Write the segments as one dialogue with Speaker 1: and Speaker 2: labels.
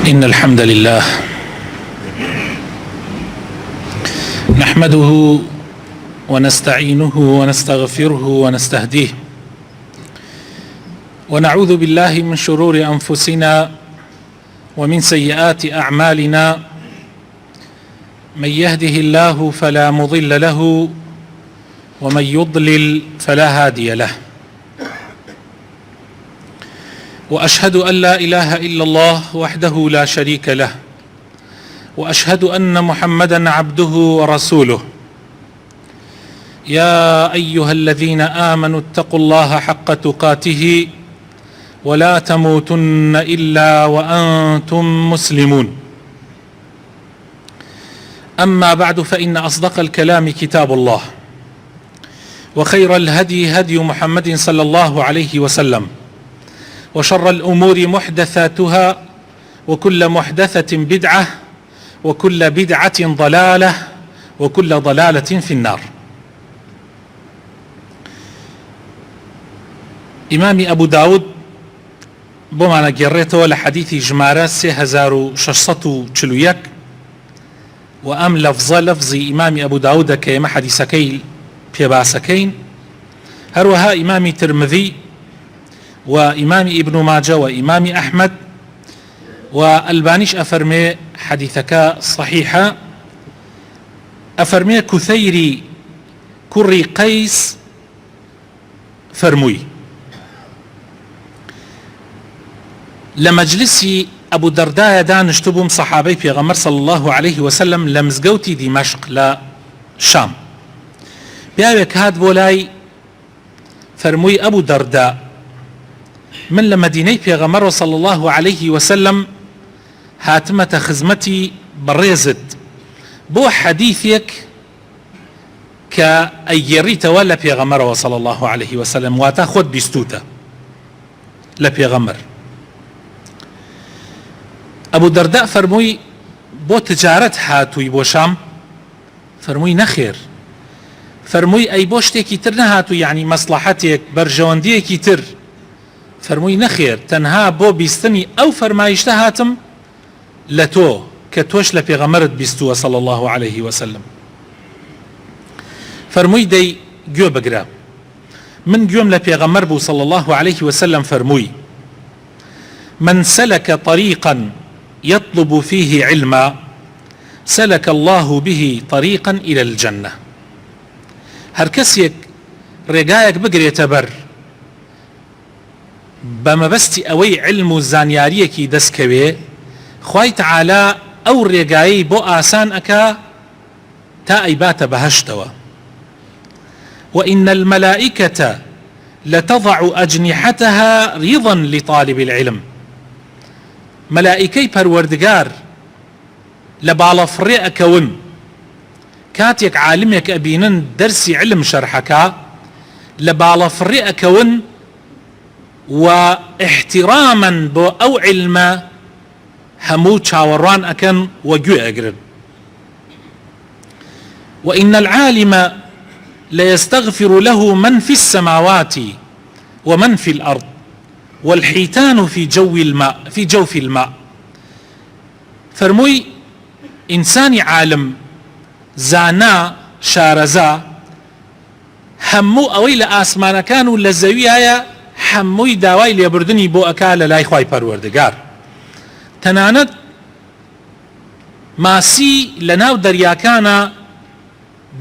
Speaker 1: إن الحمد لله نحمده ونستعينه ونستغفره ونستهديه ونعوذ بالله من شرور أنفسنا ومن سيئات أعمالنا. من يهده الله فلا مضل له ومن يضلل فلا هادي له، وأشهد أن لا إله إلا الله وحده لا شريك له، وأشهد أن محمدا عبده ورسوله. يا أيها الذين آمنوا اتقوا الله حق تقاته ولا تموتن إلا وأنتم مسلمون. أما بعد، فإن أصدق الكلام كتاب الله، وخير الهدي هدي محمد صلى الله عليه وسلم، وشر الأمور محدثاتها، وكل محدثة بدعة، وكل بدعة ضلالة، وكل ضلالة في النار. إمام أبو داود بمعنى جريته لحديث جمارة 3641 وأم لفظ إمام أبو داود كيما حديثكين بيباسكين، هروها إمام ترمذي وإمام ابن ماجه وإمام أحمد، والبانيش أفرمي حديثك صحيحة. أفرمي كثيري كري قيس فرموي لمجلسي أبو درداء دانشتبهم صحابي في غمر صلى الله عليه وسلم لمزقوتي دمشق لا شام. بياوك هاد بولاي فرموي أبو درداء من لمديني في غمر صلى الله عليه وسلم هاتمة خزمتي بريزد بو حديثك كأيريت ولا في غمر صلى الله عليه وسلم واتاخد بستوتا لا في غمر. أبو درداء فرموي بو تجارة هاتوي بو شام؟ فرموي نخير. فرموي أي بوشتكي تر نهاتو، يعني مصلحتك برجوانديكي تر. فرموي نخير، تنها بو بيستني أو فرمايشتا هاتم لتو كتوش لبيغمرت بيستوه صلى الله عليه وسلم. فرموي دي جو بقرا من جوم لبيغمر بو صلى الله عليه وسلم. فرموي من سلك طريقا يطلب فيه علما سلك الله به طريقا إلى الجنة. هركسيك رقايك بقري تبر بما بستي أوي علم زانياريكي دسكوي خواهي تعالى أو رقاي بو آسان أكا تا أيبات بهشتوا. وإن الملائكة لتضع أجنحتها رضا لطالب العلم. ملائكي پروردگار لبالا فرئ كون كاتيك عالمك أبينن درسي علم شرحكا لبالا فرئ كون واحتراما بو أو علم همو چاوران أكن وجو أقرب. وإن العالم ليستغفر له من في السماوات ومن في الأرض والحيتان في جوف الماء. فرموي إنساني عالم زانا شارزا همو أوي لآسمان كانوا لزويايا هموي داواي ليبردني بو أكال لا يخواي پروردگار. تنانت ماسي لناو درياكانا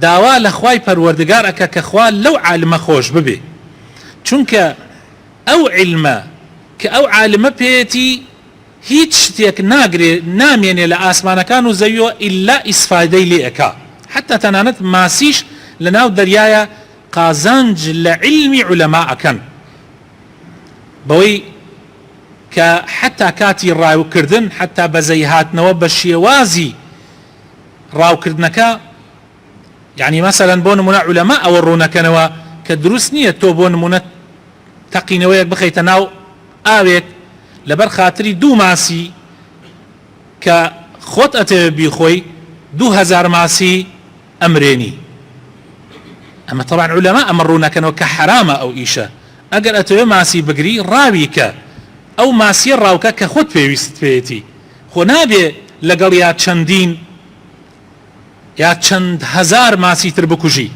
Speaker 1: داوا لخواي پروردگار أكا كخوال لو عالم خوش ببي، چونك أو علم كأو عالم بيتي هيتش تيك ناقري ناميني لآسمان كانوا زيو إلا إسفادي لئكا. حتى تنانت ماسيش لناو دريايا قازانج لعلم علماء كان بوي كحتى كاتي راو كردن حتى بزيهات نوب الشيوازي راو كردنكا، يعني مثلا بون منا علماء أورونك نوا كدروسنية تو بون منا تقينويك بخيتناو آويك لبر خاطري دو ماسي كخوت أتبي خوي 2000 ماسي أمريني. أما طبعا علماء أمرونا كانوا كحرامة أو إيشا أقل أتبي ماسي بقري راويك أو ماسي راوكا كخوت بيوست بيتي خۆ نابێ لەگەڵ یا چەندین یا چەند هەزار ماسی تر بکوژی.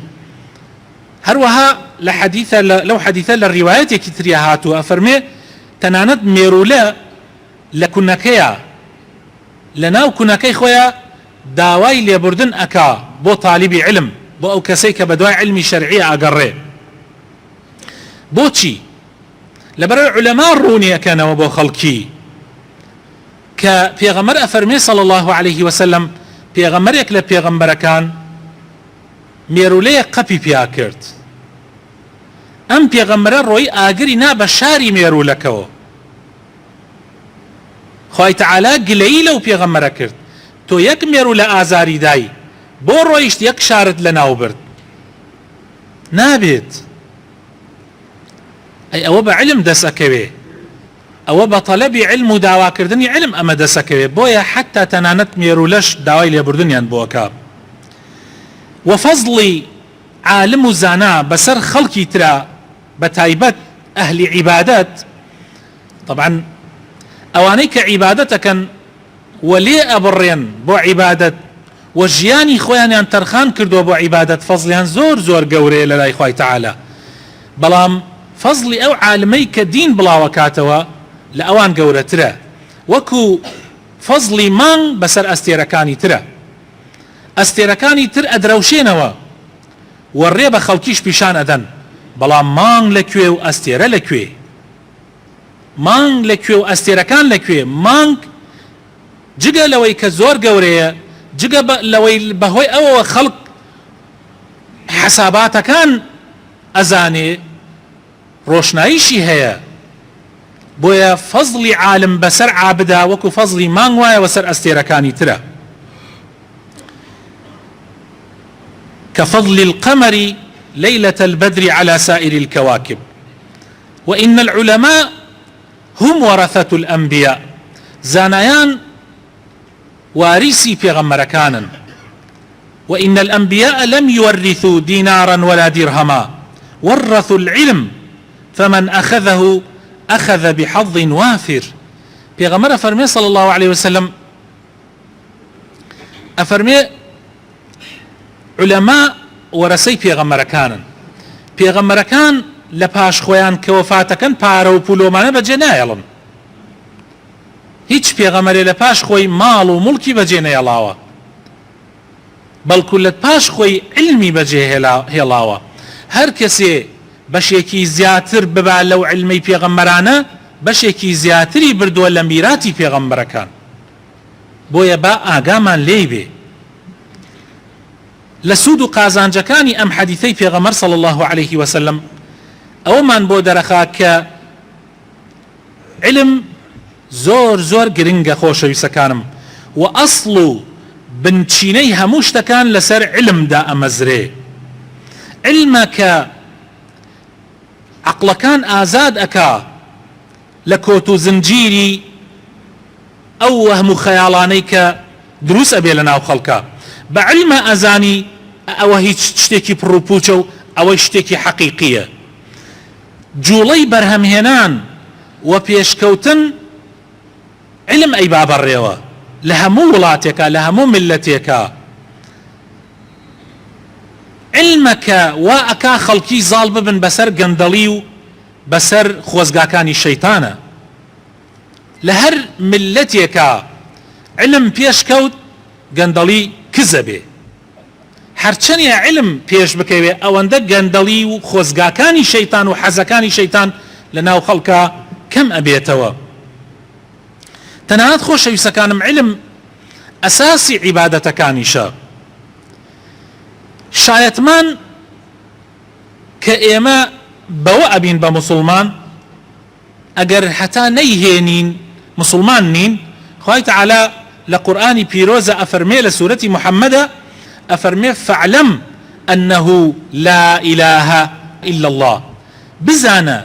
Speaker 1: هەروەها لەو حەدیثە لە ڕیوایەتێکی تریا هاتووە ئەفەرمێ تەنانەت مێرولە لە کونەکەیە لە ناو کونەکەی خۆیە داوای لێبوردن ئەکا بۆ تالیبی علم، بۆ ئەو کەسەی کە بەدوای علمی شەرعی ئاگەڕێ. بۆچی؟ لەبەرەوەی عولەما ڕوونیەکەنەوە بۆ خەڵکی کە پێغەمبەر ئەفەرمێ صلی الله عليه وسلم پێغەمبەرێک لە پێغەمبەرەکان مێرولەیە قەپی پیا کرد. ئەم پێغەمبەرە ڕۆی ئاگری نا بە شاری مێرولەکەوە. خوای تەعالا گلەیی لەو پێغەمبەرە کرد، تۆ یەک مێرولە ئازاری دای بۆ ڕۆیشت یەک شارت لە ناو برد. نابێت. ئەی ئەوە بە علم دەسەکەوێ، ئەوە بە تەلەبی علم و داواکردنی علم ئەمە دەسەکەوێ، بۆیە حتا تەنانەت مێرولەش داوای لێبوردنیان بۆکە. وفەزڵی عالم و زانا بەسەر خەڵکی ترا بە تایبەت ئەهلی عیبادەت، طبعا ئەوانەی کە عیبادەتەکەن وەلێ ئەبڕێن بۆ عیبادەت و ژیانی خۆیانیان تەرخان کردووە بۆ عیبادەت، فەزڵیان زۆر زۆر گەورەیە لە لای خوای تەعالا. بەڵام فەزڵی ئەو عالمەی کە دین بڵاوەکاتەوە لە ئەوان گەورەترە، وەکو فەزڵی مانگ بەسەر ئەستێرەکانی ترە. ئەستێرەکانی تر ئەدرەوشێنەوە وەڕێ بە خەڵکیش پیشان ئەدەن، بەڵام مانگ لەکوێ و ئەستێرە لەکوێ؟ مانگ لەکوێ و ئەستێرەکان لەکوێ؟ مانگ جگە لەوەی کە زۆر گەورەیە، جگە لەوەی بەهۆی ئەوەوە خەڵک حەساباتەکان ئەزانێ، ڕۆشناییشی هەیە. بۆیە فەزڵی عالم بەسەر عابدا وەکو فەزڵی مانگ وایە وەسەر ئەستێرەکانی ترە. كفضل القمر ليلة البدر على سائر الكواكب. وإن العلماء هم ورثة الأنبياء. زانایان وارثي پێغەمبەرەکانن. وإن الأنبياء لم يورثوا دينارا ولا درهما، ورثوا العلم فمن أخذه أخذ بحظ وافر. پێغەمبەر ئەفەرمێ صلى الله عليه وسلم، ئەفەرمێ علەما وەرەسەی پێغەمبەرەکانن. پێغەمبەرەکان لە پاش خۆیان کە وەفاتەکەن پارە و پولۆمانە بەجێ نایەڵن. هیچ پێغەمبەرێ لە پاش خۆی ماڵ و موڵکی بەجێ نەهێڵاوە، بەڵکو لە پاش خۆی علمی بەجێ هێڵاوە. هەر کەسێ بەشێکی زیاتر ببا لەو علمەی پێغەمبەرانە، بەشێکی زیاتری بردووە لە میراتی پێغەمبەرەکان. بۆیە با ئاگامان لێی بێ لە سوود و قازانجەکانی ئەم حەدیثەی پێغەمبەر صلی الله عليه وسلم. ئەومان بۆ دەرەخا کە علم زۆر زۆر گرنگە خۆشەویستەکانم، و ئەسڵ و بنچینەی هەموو شتەکان لەسەر علمدا ئەمەزرێ. علمە کە عەقڵەکان ئازاد ئەکا لە کۆت و زنجیری ئەو وەهم و خەیاڵانەی کە دروست ئەبێ لە ناو خەڵکە. بە علمە ئەزانی ئەوە هیچ شتێکی پڕوپوچە و ئەوەی شتێکی حەقیقیە. جوڵەی بەرهەمهێنان و پێشکەوتن علم ئەی بابەڕێوە لە هەموو وڵاتێکە، لە هەموو ملەتێکە. علمەکە وا ئەکا خەڵکی زاڵ ببن بەسەر گەندەڵی و بەسەر خۆزگاکانی شەیتانە. لە هەر ملەتێکە علم پێشکەوت گەندەڵی کزە بێ. هەرچەندە علم پێش بکەوێ ئەوەندە گەندەڵی و خۆزگاکانی شەیتان و حەزەکانی شەیتان لە ناو خەڵکە کەم ئەبێتەوە. تەنانەت خۆشەویستەکانم علم ئەساسی عیبادەتەکانیشە. شایەتمان کە ئێمە بەوە ئەبین بە موسڵمان ئەگەر هەتا نەیهێنین مسلمان نین. خوای تەعالا لە قورئانی پیرۆزە ئەفەرمێ لە سوورەتی محەممەدە، ئەفەرمێ فەعلەم ئەنەهو لا ئیلاهە ئیلا الله. بزانە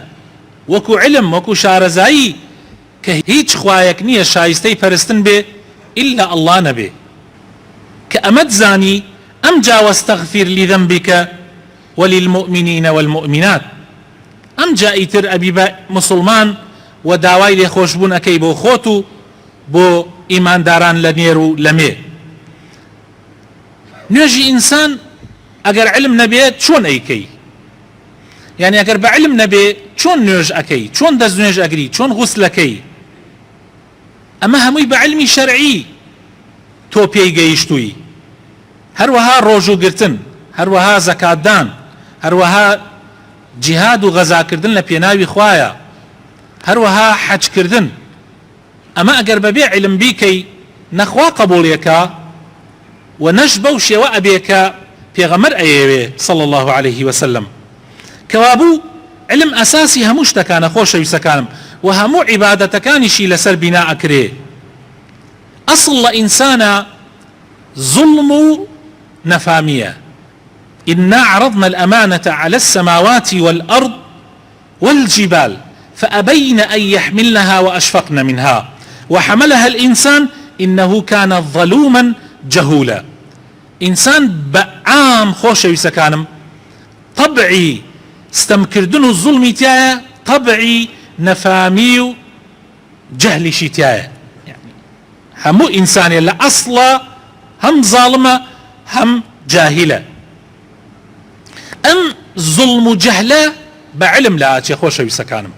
Speaker 1: وەکو علم وەکو شارەزایی کە هیچ خوایەک نییە شایستەی پەرستن بێ ئیلا ئەڵڵا نەبێ. کە ئەمەت زانی ئەم جا وەستەغفیر لذەنبیکە وللمؤمنین والمؤمنات. ئەم جا ئیتر ئەبی بە مسلمان و داوای لێخۆشبوون ئەکەی بۆ خۆت و بۆ ئیمانداران لە نێر و لەمێ نوێژی ئینسان ئەگەر علم نەبێت چۆن ئەیکەی یعنی ئەگەر بە علم نەبێ چۆن نوێژ ئەەکەی چۆن دەست نوێژ ئەگری چۆن غوسلەکەی ئەمە هەمووی بە علمی شەرعی تۆ پێی گەیشتووی هەروەها ڕۆژوگرتن هەروەها زەکاتدان هەروەها جیهاد و غەزاکردن لە پێناوی خوایە هەروەها حەجکردن ئەمە ئەگەر بەبێ علم بیکەی نەخوا قبوڵیەکە و نەش بەو شێوە ئەبێکە پێغەمبەر ئەیەوێ صلى الله عليه وسلم کەوابوو علم ئەساسی هەموو شتەکانە خۆشەویستەکانم و هەموو عیبادەتەکانیشی لەسەر بینا ئەکرێ ئەسڵ لە ئینسانە ظلم و نەفامیە إنا عرضنا الأمانة على السماوات والأرض والجبال فأبين أن يحملنها وأشفقن منها وحملها الإنسان إنه كان ظلوما جهولا إنسان بعام خوشوي سكانم طبعي استمكردن الظلم تايا طبعي نفامي جهل شتايا يعني همو إنسان يلا أصلا هم ظالمة هم جاهلة أم ظلم جهلة بعلم لا أتشي خوشوي سكانم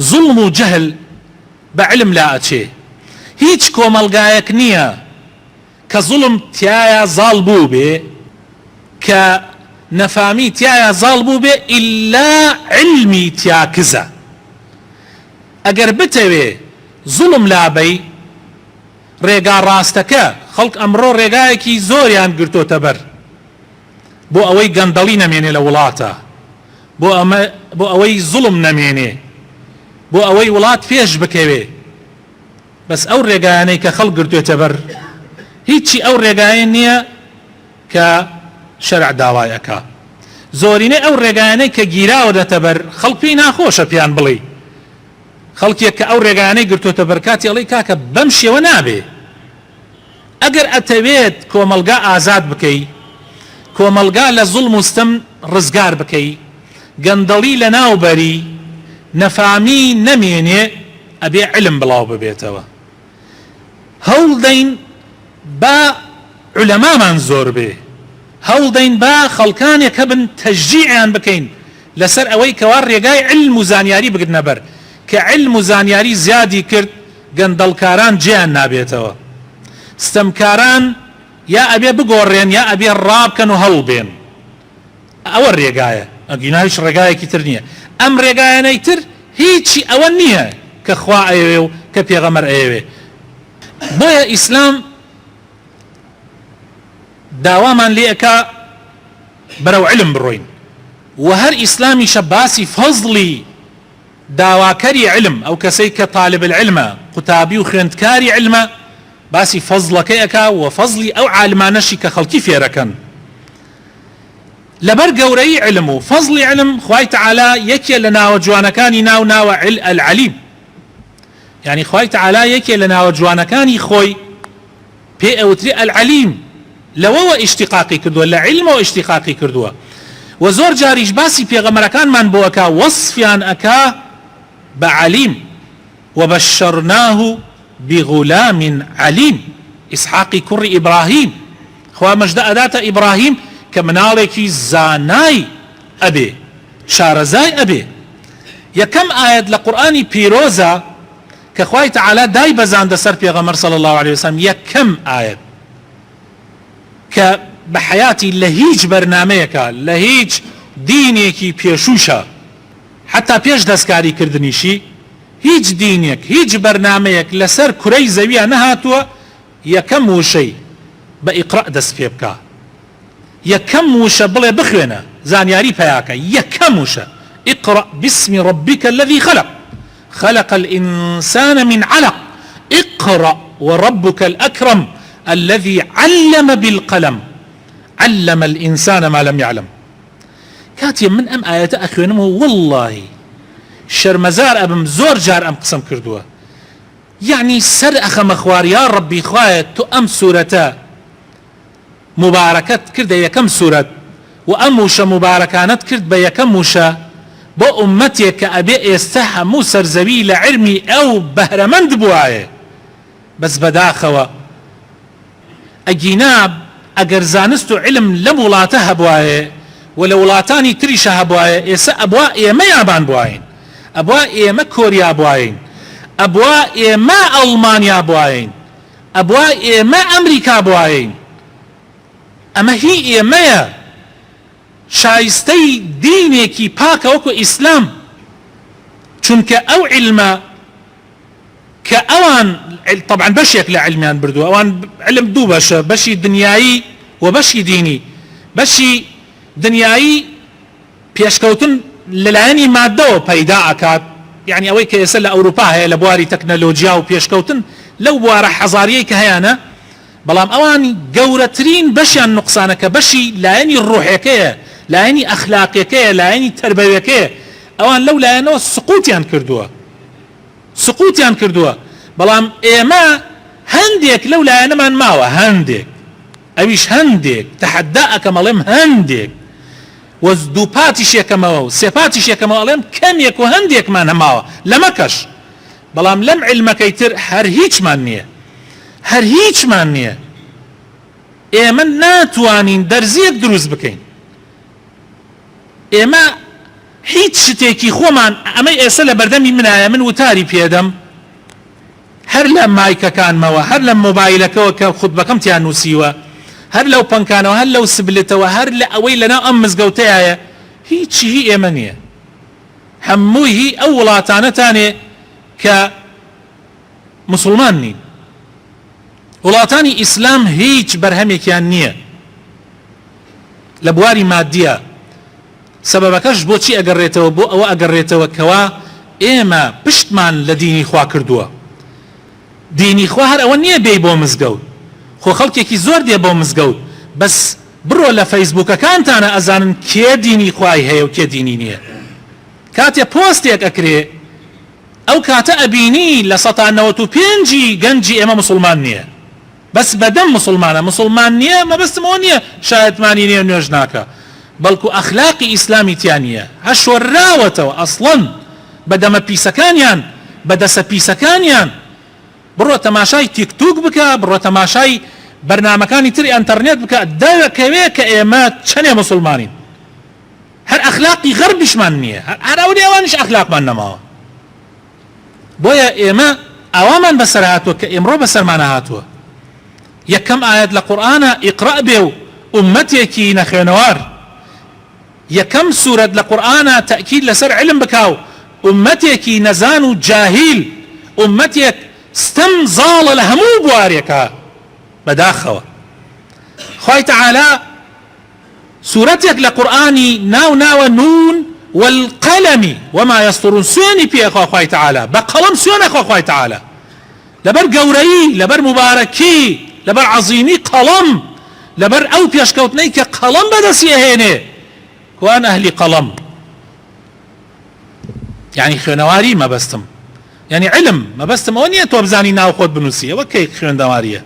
Speaker 1: ظلم جهل بعلم لا أتشي هيج كوملغايك نية كظلم تيايا ظالبو بي كنفامي تيايا ظالبو بي إلا علمي تيا كذا أجر بتوي ظلم لابي ريقا راستكا خلق أمرو ريقايكي زوريان قرتو تبر بو أوي قندلي نميني لولاتا بو أوي ظلم نميني بو أوي ولات فيش بكوي بس أو ريقاياني كخلق قرتو تبر هيتشي أو ريقاياني كشرع داوايكا زوريني أو ريقاياني كجيراو دتبر خلق فينا خوش بيان بلي خلقيك أو ريقاياني قرتو تبركاتي علي كاكا بمشي ونابي أجر أتبيت كوملقا آزاد بكي كوملقا لظلم مستم رزقار بكي قندلي لناو بري نفامي نميني أبي علم بلاو ببيتوا هولدين با علماء من زور به هولدين با خلقان يكبن تشجيعان بكين لسر اوي كوار ريقاي علم زانياري بقد نبر كعلم زانياري زيادي كرد قندلكاران جيان نابيتوا استمكاران يا أبي بقورين يا أبي الراب كانوا هلبين أول ريقاية أقيناهيش ريقاية كترنية أم ريقاية نيتر هيتشي أولنية كخوا أيوه كبيغمر أيوه بويا إسلام داوامان ليكا برو علم بروين وهر إسلامي شباسي فضلي داواكري علم أو كسيك طالب العلم قتابي وخينتكاري علم باسي فضلك يكا وفضلي أو عالمانشي كخلقي فيركن لبر قوري علمه فضلي علم خواهي تعالى يكي لنا وجوانكاني ناو العليم يعني خواهي تعالى يكي لنا وجوانكاني خوي بي اوتري العليم لو اشتقاقي كردوا لعلم واشتقاقي كردوا وزور جاريش باسي بيغمركان من بوكا وصفيان أكا بعليم وبشرناه بغلام عليم إسحاقي كر إبراهيم خوا مجد أدات إبراهيم كمنالكي زاناي أبي شارزاي أبي يكم آيات لقرآني بيروزا كخواي تعالى داي بزان دسر بيغمر صلى الله عليه وسلم يكم آيات كبحياتي لهيج برنامجك لهيج دينيكي بيشوشا حتى بيش دسكاري كردنيشي هيج دينيك هيج برنامجك لسر كري زوية نهاتوا يكم وشي بإقرأ دس بيبكا يكم وشا بلا بخونا زانياري بياكا يكم وشا اقرأ باسم ربك الذي خلق خلق الإنسان من علق اقرأ وربك الأكرم الذي علم بالقلم علم الإنسان ما لم يعلم كاتي من أم آيات أخوانمه والله شرمزار أبم زور جار أم قسم كردوا يعني سر أخم أخوار يا ربي خوايت تو أم سورتا مباركات كرد يكم سورة وأموش مباركانات كرد بيكموشا بو أمتي كأبي يستحى موسر زبيل علمي أو بهرمند بوايه بەس بەداخەوە ئەگینا ئەگەر زانست و علم لەم وڵاتە هەبوایە و لە وڵاتانی تریشە هەبوایە ئێستا ئەبوا ئێمە یابان بواین، ئەبوا ئێمە کۆریا بواین، ئەبوا ئێمە ئەڵمانیا بواین، ئەبوا ئێمە ئەمریکا بواین. ئەمە هی ئێمەیە شایستەی دینێکی پاکە وەکو ئیسلام، چونکە ئەو علمە کە ئەوان طبعا بەشێک لە علمیان بردووە، ئەوان علم دوو بەشە، بەشی دنیایی و بەشی دینی. بەشی دنیایی پێشکەوتن لەلایەنی مادەوە پەیدا ئەکات، یعنی ئەوەی کە ئێستا لە ئەوروپا هەیە لە بواری تەکنەلۆجیا و پێشکەوتن لەو بوارە حەزاریەی کە هەیەە، بەڵام ئەوانی گەورەترین بەشیان نوقسانەکە بەشی لایەنی ڕوحەکەیە، لایەنی ئەخلاقیەکەیە، لایەنی تەربەویەکەیە. ئەوان لەو لایەنەوە سقوتیان کردووە. بەڵام ئێمە هەندێک لەو لایەنەمان ماوە، هەندێک ئەویش هەندێک تەحەدا ئەکەم ئەڵێم هەندێک و دووپاتیش یەکەمەوە و سێپاتیش یەکەمەوە ئەڵێم کەمێک و هەندێکمان هەماوە لەمەکەش. بەڵام لەم علمەکەی تر هەر هیچمان نییە، هەر هیچمان نییە. ئێمە ناتوانین دەرزیەک دروست بکەین، ئێمە هیچ شتێکی خۆمان ئەمەی ئێستا لە بەردەمی منایە، من وتاری پێدەم هەر لە مایکەکانمەوە، هەر لە مۆبایلەکەەوە کە خوتبەکەم تیان نووسیوە، هەر لەو پەنکانەوە، هەر لەو سبلتەوە، هەر لە ئەوەی لەناو ئەم مزگەوتەیە، هیچی هی ئێمە نییە. هەمووی هی ئەو وڵاتانەتانێ کە مسلمان نین. وڵاتانی ئیسلام هیچ بەرهەمێکیان نییە لە بواری مادیە. سەبەبەکەش بۆچی ئەگەڕێتەوە؟ بۆ ئەوە ئەگەڕێتەوە کەوا ئێمە پشتمان لە دینی خوا کردووە. دینی خوا هەر ئەوە نییە بێی بۆ مزگەوت، خۆ خەڵکێکی زۆر دێ بۆ مزگەوت، بەس بڕۆ لە فەیسبووکەکانتانە ئەزانن کێ دینی خوای هەیە و کێ دینی نییە. کاتێ پۆستێک ئەکرێ ئەو کاتە ئەبینی لە 95 گەنجی ئێمە مسلمان نییە، بەس بەدەم مسلمانە، مسلمان نییە مەبەستمەوە نییە شایەتمانی نییە نوێژ ناکە، بەڵکو ئەخلاقی ئیسلامی تیان نییە، هەشۆراوەتەوە ئەسڵەن بەدەمە پیسەکانیان، بەدەسە پیسەکانیان. بڕۆ تەماشای تیکتوک بکە، بڕۆ تەماشای بەرنامەکانی تری ئەنتەرنێت بکە، دەکەوێت کە ئێمە چەندێ مسلمانین. هەر ئەخلاقی غەربیشمان نییە، هەر ئەو ئەوانش ئەخلاقمان نەماوە. بۆیە ئێمە ئەوامان بەسەر هاتووە کە ئێمڕۆ بەسەرمانە هاتووە. یەکەم ئاەت لە قورئانە ئیقرا بێ و ئومەتێکی نەخوێنەوار، یەکەم سوورەت لە قورئانە تەئکید لەسەر علم بکاو ئومەتێکی نەزان و جاهیل، ئومەتێک ستەم زاڵە لە هەموو بوارێکە. بەداخەوە خوای تەعالا سوورەتێک لە قورئانی ناوە نون والقەلەمی وما یەسطوڕون، سوێنی پێخوا خوای تەعالا، بە قەڵەم سوێنەخوا خوای تەعالا، لەبەر گەورەیی، لەبەر مبارەکی، لەبەر عەزیمی قەڵەم، لەبەر ئەو پێشکەوتنەی کە قەڵەم بەدەستی هێنێ. کوان ئەهلی قەڵەم؟ یعنی خوێنەواری مەبەستم، یعنی علم مەبەستم ئەوە نییە تۆ بزانی ناو خۆت بنووسی، ئەوە کەی خوێندەواریە.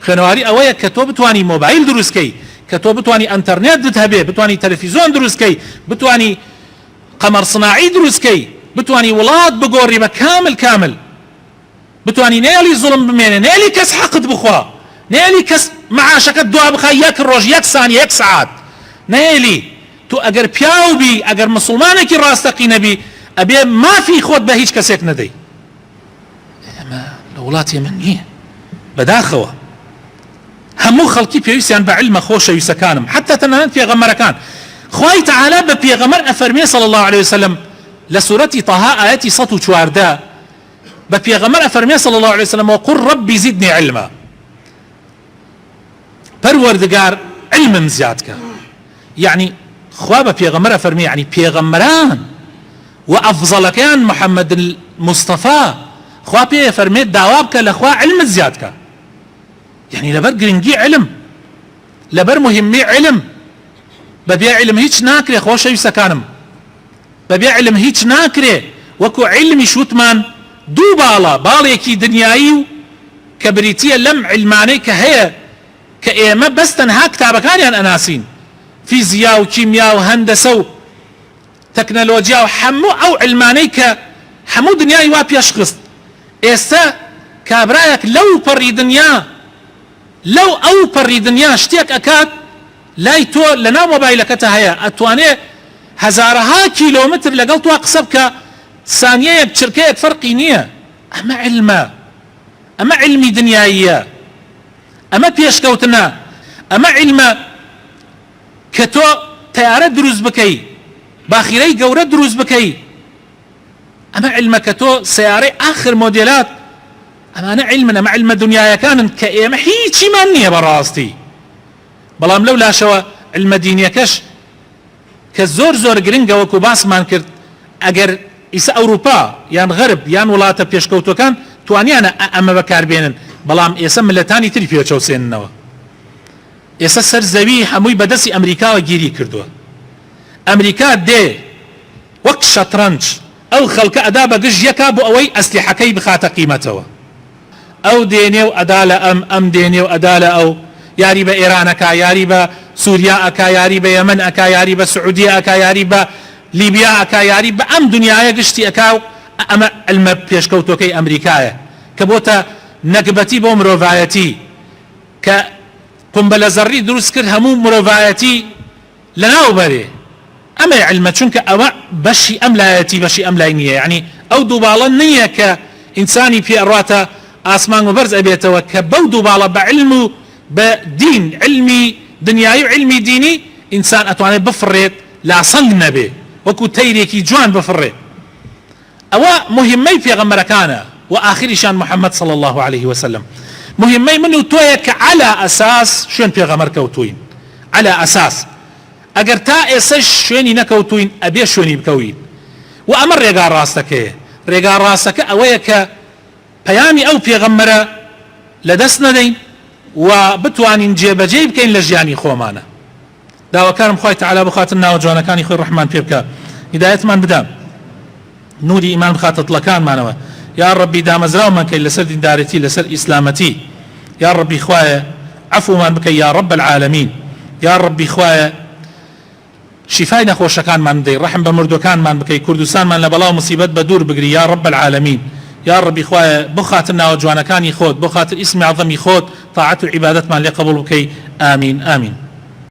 Speaker 1: خوێنەواری ئەوەیە کە تۆ بتوانی مۆبایل دروستکەی، کە تۆ بتوانی ئەنتەرنێت هەبێ، بتوانی تەلەڤیزۆن دروستکەی، بتوانی قەمەر سناعی دروستکەی، بتوانی وڵات بگۆڕی بە کامل، بتوانی نێلی زوڵم بمێنێ، نێلی کەس حەقت بخوا، نێلی کەس معاشەکەت دوا بخای یەک ڕۆژ، یەک سانیە، یەک سەعات، نێلی. تو ئەگەر پیاوبی، ئەگەر مسلمانێکی ڕاستەقی نەبی، ئەبێ مافی خۆت بە هیچ کەسێک نەدەی. ئێمە لە وڵاتی من نییە. بەداخەوە هەموو خەڵکی پێویستیان بە علمە خۆشەویستەکانم، حتا تەنانەت پێغەمبەرەکان. خوای تەعالا بە پێغەمبەر ئەفەرمێ صلی الله عليه وسلم لە سوورەتی طه ئاەتی 114 بە پێغەمبەر ئەفەرمێ صلی الله عليه وسلم وقل ربی زدنی علما، پەروەردگار علمم زیادکە. یعنی خوا بە پێغەمبەر ئەفەرمێ، یعنی پێغەمبەران و ئەفزەڵەکەیان محەممەد مستەفا خوا پێ ئەفەرمێت داوا بکە لە خوا علمت زیادکە. یعنی لەبەر گرنگی علم، لەبەر مهمی علم، بەبێ علم هیچ ناکرێ خۆشەویستەکانم، بەبێ علم هیچ ناکرێ. وەکو علمی شوتمان دوو باڵە، باڵێکی دنیایی و کە بریتیە لەم علمانەی کە هەیە کە ئێمە بەس تەنها کتابەکانیان ئەناسین، فیزیا و کیمیا و هەندەسە و تەکنەلۆجیا و هەموو ئەو علمانەی کە هەموو دنیای وا پێشخست. ئێستا کابرایەک لەو پەڕی دنیا لەو ئەو پەڕی دنیا شتێک ئەکات لای تۆ لە ناو مۆبایلەکەتە هەیە ئەتوانێ هەزارەها کیلۆمتر لەگەڵ تۆ قسە بکە سانیەیەک چرکەیەک فەرقی نییە. ئەمە علمە، ئەمە علمی دنیاییە، ئەمە پێشکەوتنە، ئەمە علمە کە تۆ تەیارە دروست بکەی باخیرەی گەورە دروست بکەی، ئەمە علمە کە تۆ سیارەی ئاخر مۆدێلات، ئەمانە علمن، ئەمە علمە دنیایەکانن کە ئێمە هیچیمان نییە بەڕاستی. بەڵام لەو لاشەوە علمە دینیەکەش کە زۆر زۆر گرنگە وەکو باسمان کرد ئەگەر ئیسا ئەوروپا یان غەرب یان وڵاتە پێشکەوتەکان توانیانە ئەمە بەکاربێنن، بەڵام ئێستا ملەتانی تری پێچەوسێننەوە. ئێستا سەر زەوی هەمووی بەدەستی ئەمریکاوە گیری کردووە. ئەمریکا دێ وەک شەترەنج ئەو خەڵکە ئەدا بەگشت یەکا بۆ ئەوەی ئەسلیحەکەی بخاتە قیمەتەوە. ئەو دێنێ و ئەدا لە ئەم دێنێ و ئەدا لە ئەو، یاری بە ئێرانەکە، یاری بە سووریا ئەکا، یاری بە یەمەن ئەکا، یاری بە سعودیا ئەکا، یاری بە لیبیا ئەکا، یاری بە ئەم دنیاە گشتی ئەکا و ئەمە علمە پێشکەوتۆکەی ئەمریکایە کە بۆتە نەکبەتی بۆ مرۆڤایەتی کە قومبەلە زەڕی دروست کرد هەموو مرۆڤایەتی لەناو بەرێ. ئەمە علمە چونکە ئەوە بەشی ئەم لایەتی بەشی ئەم لای نییە، یعنی ئەو دووباڵە نییە کە ئینسانی پێڕاتە ئاسمان و بەرز ئەبێتەوە کە بەو دووباڵە بە علم و بە دین، علمی دنیایی و علمی دینی ئینسان ئەتوانێت بفڕێت لاسەنگ نەبێ وەکو تەیرێکی جوان بفڕێت. ئەوە مهمەی پێغەمبەرەکانە و ئاخریشان محەممەد صلی الله عليه وسلم. مهمەی من و تۆیە کە على ئەساس شوێن پێغەمبەر کەوتوین، على ئەساس. ئەگەر تا ئێسش شوێنی نەکەوتوین ئەبێ شوێنی بکەوین و ئەمە ڕێگا ڕاستەکەیە. ڕێگا ڕاستەکە ئەوەیە کە پەیامی ئەو پێغەمبەرە لەدەست نەدەین و بتوانین جێبەجێ بکەین لە ژیانی خۆمانە. داواکارم خوای تەعالا بخاتن ناوە جوانەکانی خۆی ڕەحمان پێ بکە، هیدایەتمان بدەن، نوری ئیمان بخاتە دڵەکانمانەوە. یا ڕەبی دامەزراومان کەی لەسەر دیندارەتی، لەسەر ئیسلامەتی. یا ڕەبی خوایە عەفومان بکەی یا ڕەب العالەمین. یا ڕەبی خوایە شیفای نەخۆشەکانمان بدەی، ڕەحم بە مردوەکانمان بکەی، کوردستانمان لە بەڵاو موسیبەت بە دوور بگری یا ڕەب العالەمین. یا ڕەبی خوایە بۆ خاتر ناوە جوانەکانی خۆت، بۆ خاتر ئیسمی عەظەمی خۆت تاعەت و عیبادەتمان لێ قبوڵ بکەی. ئامین ئامین.